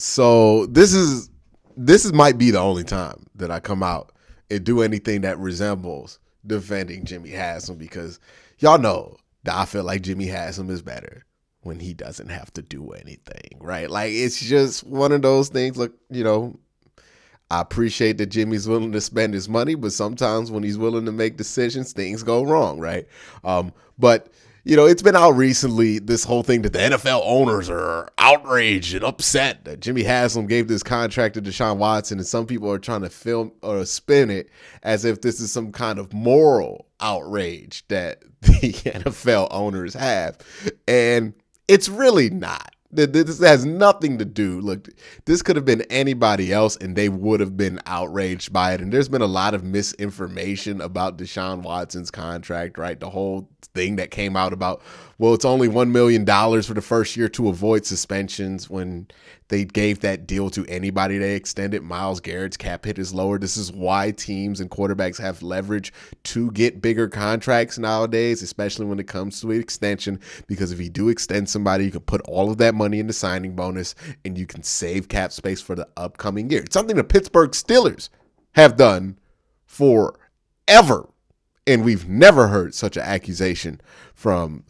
So this is might be the only time that I come out and do anything that resembles defending Jimmy Haslam, because y'all know that I feel like Jimmy Haslam is better when he doesn't have to do anything, right? Like, it's just one of those things. Look, I appreciate that Jimmy's willing to spend his money, but sometimes when he's willing to make decisions, things go wrong, right? But it's been out recently, this whole thing that the NFL owners are outraged and upset that Jimmy Haslam gave this contract to Deshaun Watson, and some people are trying to film or spin it as if this is some kind of moral outrage that the NFL owners have, and it's really not. This has nothing to do. Look, this could have been anybody else and they would have been outraged by it. And there's been a lot of misinformation about Deshaun Watson's contract, right? The whole thing that came out about, well, it's only $1 million for the first year to avoid suspensions, when they gave that deal to anybody they extended. Myles Garrett's cap hit is lower. This is why teams and quarterbacks have leverage to get bigger contracts nowadays, especially when it comes to an extension, because if you do extend somebody, you can put all of that money in the signing bonus and you can save cap space for the upcoming year. It's something the Pittsburgh Steelers have done forever, and we've never heard such an accusation from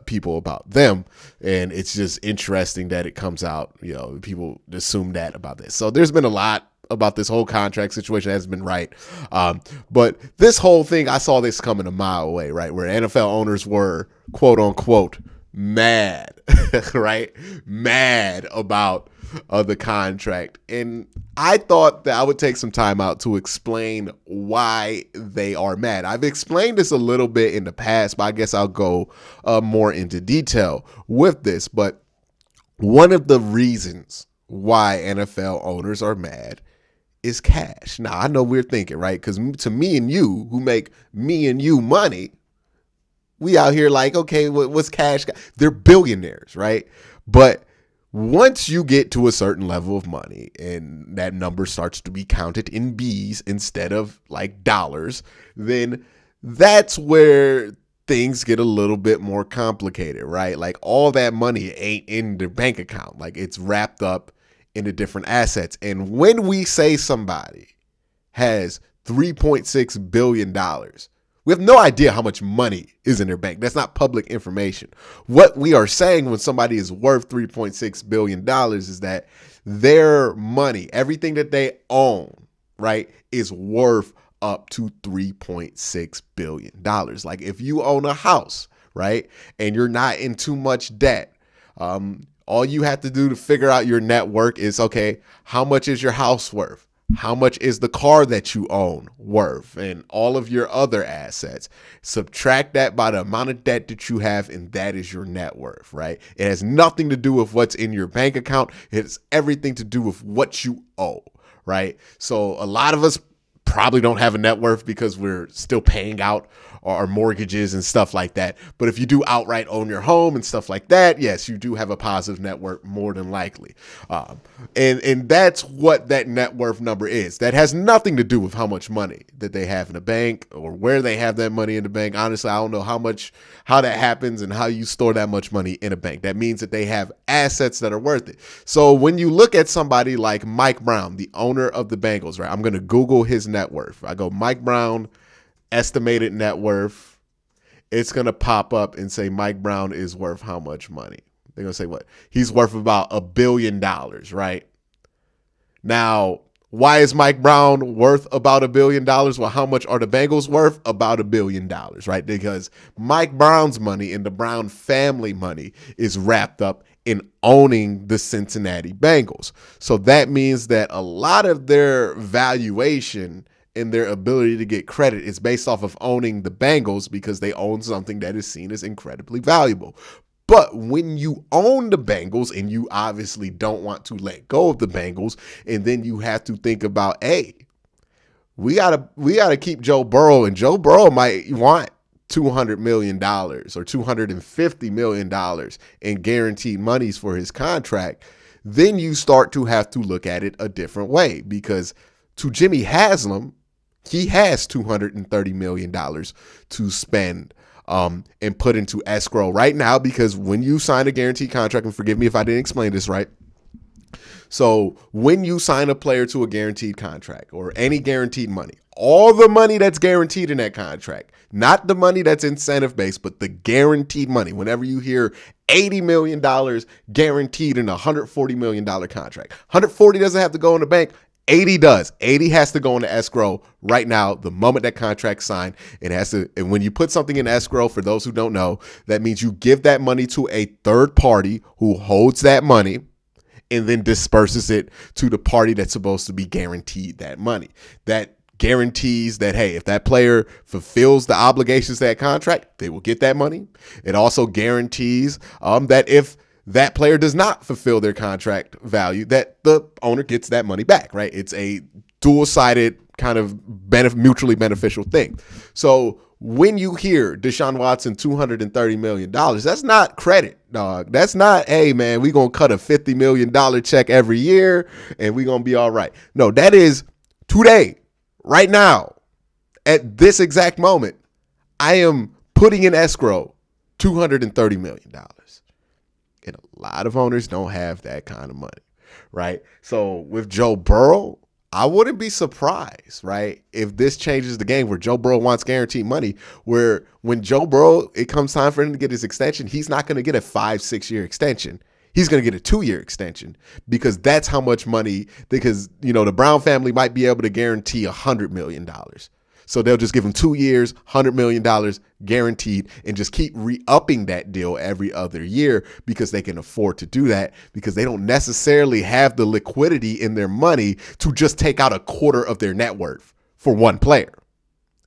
people about them. And it's just interesting that it comes out, people assume that about this. So there's been a lot about this whole contract situation that hasn't been right. But this whole thing, I saw this coming a mile away, right? Where NFL owners were, quote unquote, mad, right? Mad about the contract. And I thought that I would take some time out to explain why they are mad. I've explained this a little bit in the past, but I guess I'll go more into detail with this. But one of the reasons why NFL owners are mad is cash. Now, I know we're thinking, right? Because to me and you, who make me and you money, we out here like, okay, what's cash? They're billionaires, right? But once you get to a certain level of money and that number starts to be counted in B's instead of like dollars, then that's where things get a little bit more complicated, right? Like, all that money ain't in their bank account. Like, it's wrapped up into different assets. And when we say somebody has $3.6 billion, we have no idea how much money is in their bank. That's not public information. What we are saying when somebody is worth $3.6 billion is that their money, everything that they own, right, is worth up to $3.6 billion. Like, if you own a house, right, and you're not in too much debt, all you have to do to figure out your net worth is, okay, how much is your house worth? How much is the car that you own worth, and all of your other assets? Subtract that by the amount of debt that you have, and that is your net worth, right? It has nothing to do with what's in your bank account. It has everything to do with what you owe, right? So a lot of us probably don't have a net worth because we're still paying out our mortgages and stuff like that. But if you do outright own your home and stuff like that, yes, you do have a positive net worth more than likely. And that's what that net worth number is. That has nothing to do with how much money that they have in the bank or where they have that money in the bank. Honestly, I don't know how that happens and how you store that much money in a bank. That means that they have assets that are worth it. So when you look at somebody like Mike Brown, the owner of the Bengals, right? I'm going to Google his net worth. I go Mike Brown, estimated net worth. It's going to pop up and say Mike Brown is worth how much money? They're going to say what? He's worth about $1 billion, right? Now, why is Mike Brown worth about $1 billion? Well, how much are the Bengals worth? About $1 billion, right? Because Mike Brown's money and the Brown family money is wrapped up in owning the Cincinnati Bengals. So that means that a lot of their valuation and their ability to get credit is based off of owning the Bengals, because they own something that is seen as incredibly valuable. But when you own the Bengals and you obviously don't want to let go of the Bengals, and then you have to think about, hey, we gotta keep Joe Burrow, and Joe Burrow might want $200 million or $250 million in guaranteed monies for his contract, then you start to have to look at it a different way, because to Jimmy Haslam, he has $230 million to spend and put into escrow right now, because when you sign a guaranteed contract, and forgive me if I didn't explain this right, So when you sign a player to a guaranteed contract or any guaranteed money, all the money that's guaranteed in that contract, not the money that's incentive based, but the guaranteed money. Whenever you hear $80 million guaranteed in a $140 million contract, 140 doesn't have to go in the bank. 80 does. 80 has to go into escrow right now, the moment that contract's signed. It has to, and when you put something in escrow, for those who don't know, that means you give that money to a third party who holds that money and then disperses it to the party that's supposed to be guaranteed that money. That guarantees that, hey, if that player fulfills the obligations to that contract, they will get that money. It also guarantees that if that player does not fulfill their contract value, that the owner gets that money back, right? It's a dual-sided kind of mutually beneficial thing. So when you hear Deshaun Watson $230 million, that's not credit, dog. That's not, hey, man, we're going to cut a $50 million check every year and we're going to be all right. No, that is today, right now, at this exact moment, I am putting in escrow $230 million. And a lot of owners don't have that kind of money, right? So with Joe Burrow, I wouldn't be surprised, right, if this changes the game where Joe Burrow wants guaranteed money, where when Joe Burrow, it comes time for him to get his extension, he's not going to get a 5-6 year extension. He's going to get a 2-year extension because that's how much money, because, you know, the Brown family might be able to guarantee $100 million. So they'll just give him 2 years, $100 million guaranteed, and just keep re-upping that deal every other year because they can afford to do that, because they don't necessarily have the liquidity in their money to just take out a quarter of their net worth for one player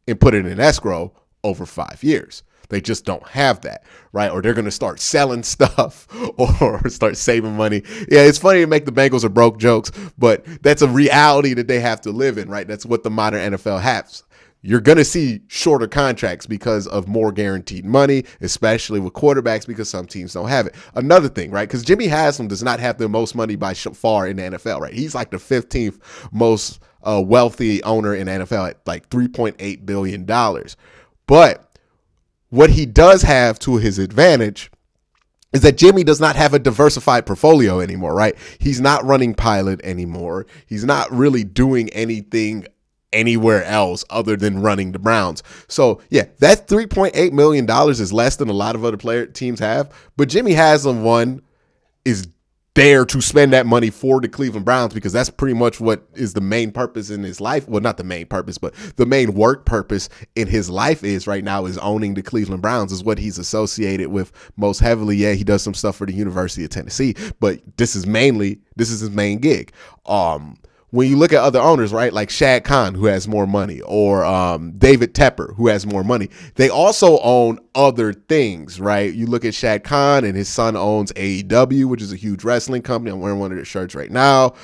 and put it in escrow over 5 years. They just don't have that, right? Or they're going to start selling stuff or start saving money. Yeah, it's funny to make the Bengals are broke jokes, but that's a reality that they have to live in, right? That's what the modern NFL has. You're going to see shorter contracts because of more guaranteed money, especially with quarterbacks, because some teams don't have it. Another thing, right? Because Jimmy Haslam does not have the most money by far in the NFL, right? He's like the 15th most wealthy owner in the NFL at like $3.8 billion. But what he does have to his advantage is that Jimmy does not have a diversified portfolio anymore, right? He's not running pilot anymore. He's not really doing anything anywhere else other than running the Browns. So yeah, that $3.8 million is less than a lot of other teams have, but Jimmy Haslam is there to spend that money for the Cleveland Browns because that's pretty much what is the main purpose in his life. Well, not the main purpose, but the main work purpose in his life is right now is owning the Cleveland Browns is what he's associated with most heavily. Yeah, he does some stuff for the University of Tennessee, but this is his main gig. When you look at other owners, right, like Shad Khan, who has more money, or David Tepper, who has more money, they also own other things, right? You look at Shad Khan and his son owns AEW, which is a huge wrestling company. I'm wearing one of their shirts right now.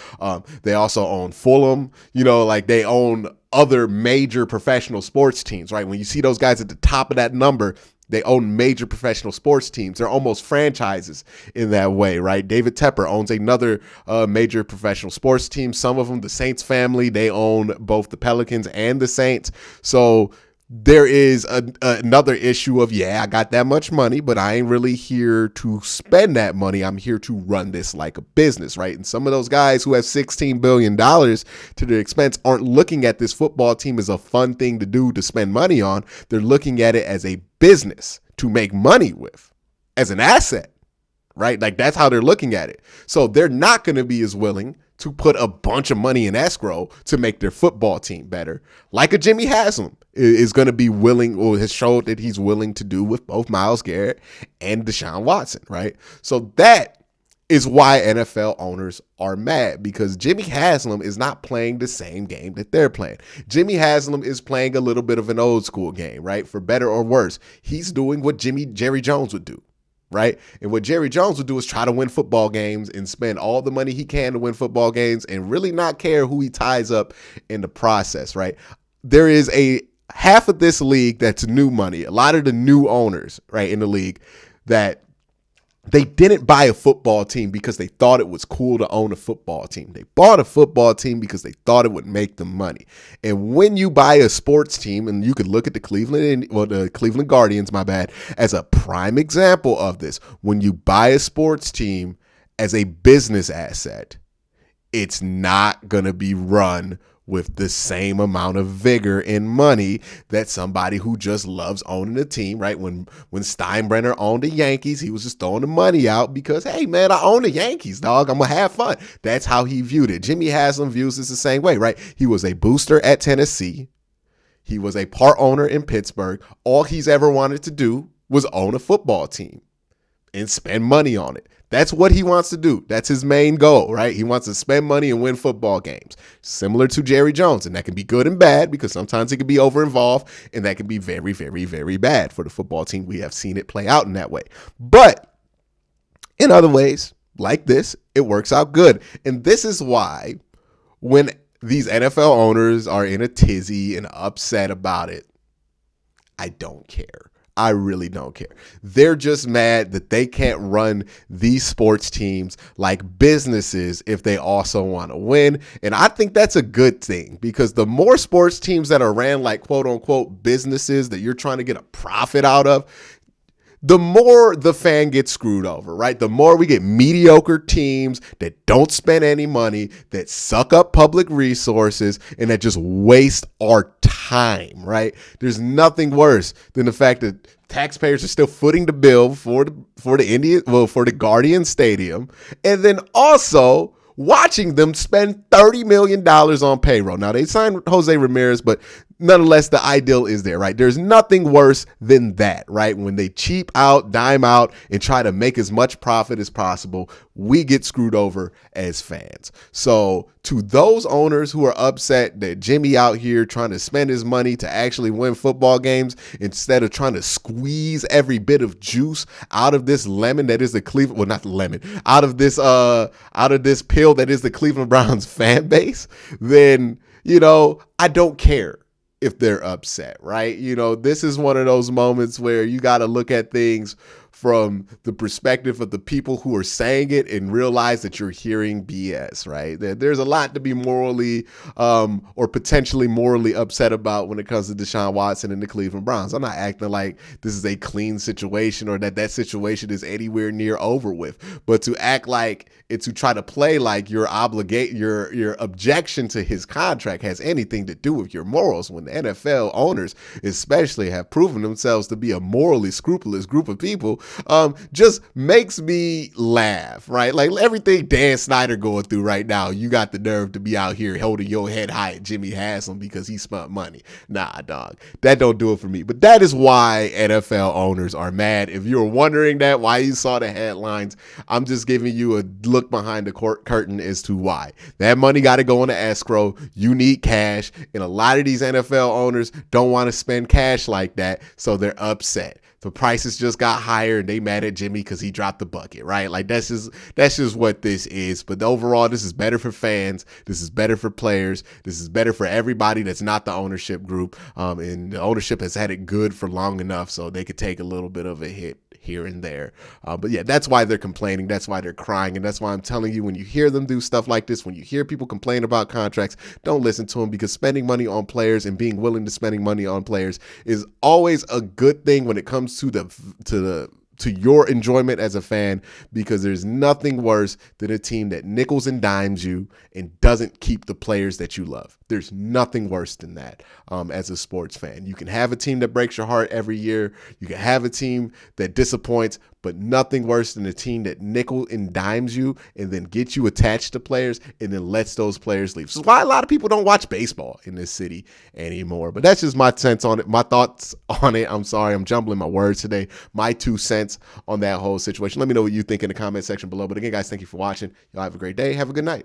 They also own Fulham. You know, like they own other major professional sports teams, right? When you see those guys at the top of that number, they own major professional sports teams. They're almost franchises in that way, right? David Tepper owns another major professional sports team. Some of them, the Saints family, they own both the Pelicans and the Saints. So there is another issue of, yeah, I got that much money, but I ain't really here to spend that money. I'm here to run this like a business, right? And some of those guys who have $16 billion to their expense aren't looking at this football team as a fun thing to do to spend money on. They're looking at it as a business to make money with, as an asset, right? Like that's how they're looking at it. So they're not going to be as willing to put a bunch of money in escrow to make their football team better, like a Jimmy Haslam is going to be willing, or has showed that he's willing to do with both Myles Garrett and Deshaun Watson, right? So that is why NFL owners are mad, because Jimmy Haslam is not playing the same game that they're playing. Jimmy Haslam is playing a little bit of an old school game, right? For better or worse, he's doing what Jerry Jones would do. Right. And what Jerry Jones would do is try to win football games and spend all the money he can to win football games and really not care who he ties up in the process. Right. There is a half of this league that's new money. A lot of the new owners, right, in the league that they didn't buy a football team because they thought it was cool to own a football team. They bought a football team because they thought it would make them money. And when you buy a sports team, and you could look at the Cleveland Guardians, as a prime example of this. When you buy a sports team as a business asset, it's not going to be run with the same amount of vigor and money that somebody who just loves owning a team, right? When Steinbrenner owned the Yankees, he was just throwing the money out because, hey, man, I own the Yankees, dog. I'm going to have fun. That's how he viewed it. Jimmy Haslam views this the same way, right? He was a booster at Tennessee. He was a part owner in Pittsburgh. All he's ever wanted to do was own a football team and spend money on it. That's what he wants to do. That's his main goal, right? He wants to spend money and win football games, similar to Jerry Jones. And that can be good and bad because sometimes it can be over-involved, and that can be very, very, very bad for the football team. We have seen it play out in that way. But in other ways, like this, it works out good. And this is why when these NFL owners are in a tizzy and upset about it, I don't care. I really don't care. They're just mad that they can't run these sports teams like businesses if they also want to win. And I think that's a good thing because the more sports teams that are ran like quote unquote businesses that you're trying to get a profit out of, the more the fan gets screwed over, right? The more we get mediocre teams that don't spend any money, that suck up public resources, and that just waste our time, right? There's nothing worse than the fact that taxpayers are still footing the bill for the Guardian Stadium, and then also watching them spend $30 million on payroll. Now, they signed Jose Ramirez, but nonetheless, the ideal is there, right? There's nothing worse than that, right? When they cheap out, dime out, and try to make as much profit as possible, we get screwed over as fans. So to those owners who are upset that Jimmy out here trying to spend his money to actually win football games instead of trying to squeeze every bit of juice out of this lemon that is the Cleveland, well, not the lemon, out of this pill that is the Cleveland Browns fan base, then, I don't care if they're upset, right? This is one of those moments where you got to look at things from the perspective of the people who are saying it and realize that you're hearing BS, right? There's a lot to be morally or potentially morally upset about when it comes to Deshaun Watson and the Cleveland Browns. I'm not acting like this is a clean situation or that situation is anywhere near over with, but to act like to try to play like your objection to his contract has anything to do with your morals when the NFL owners especially have proven themselves to be a morally scrupulous group of people, just makes me laugh, right? Like everything Dan Snyder going through right now, you got the nerve to be out here holding your head high at Jimmy Haslam because he spent money. Nah, dog, that don't do it for me. But that is why NFL owners are mad. If you're wondering why you saw the headlines, I'm just giving you a look behind the curtain as to why. That money got to go into escrow. You need cash. And a lot of these NFL owners don't want to spend cash like that, so they're upset. The prices just got higher and they mad at Jimmy because he dropped the bucket, right? Like that's just what this is. But overall, this is better for fans. This is better for players. This is better for everybody that's not the ownership group. And the ownership has had it good for long enough so they could take a little bit of a hit here and there. But yeah, that's why they're complaining. That's why they're crying. And that's why I'm telling you, when you hear them do stuff like this, when you hear people complain about contracts, don't listen to them, because spending money on players and being willing to spending money on players is always a good thing when it comes to your enjoyment as a fan, because there's nothing worse than a team that nickels and dimes you and doesn't keep the players that you love. There's nothing worse than that as a sports fan. You can have a team that breaks your heart every year. You can have a team that disappoints, but nothing worse than a team that nickel and dimes you and then gets you attached to players and then lets those players leave. So why a lot of people don't watch baseball in this city anymore. But that's just my sense on it, my thoughts on it. I'm sorry, I'm jumbling my words today. My 2 cents on that whole situation. Let me know what you think in the comment section below. But again, guys, thank you for watching. Y'all have a great day. Have a good night.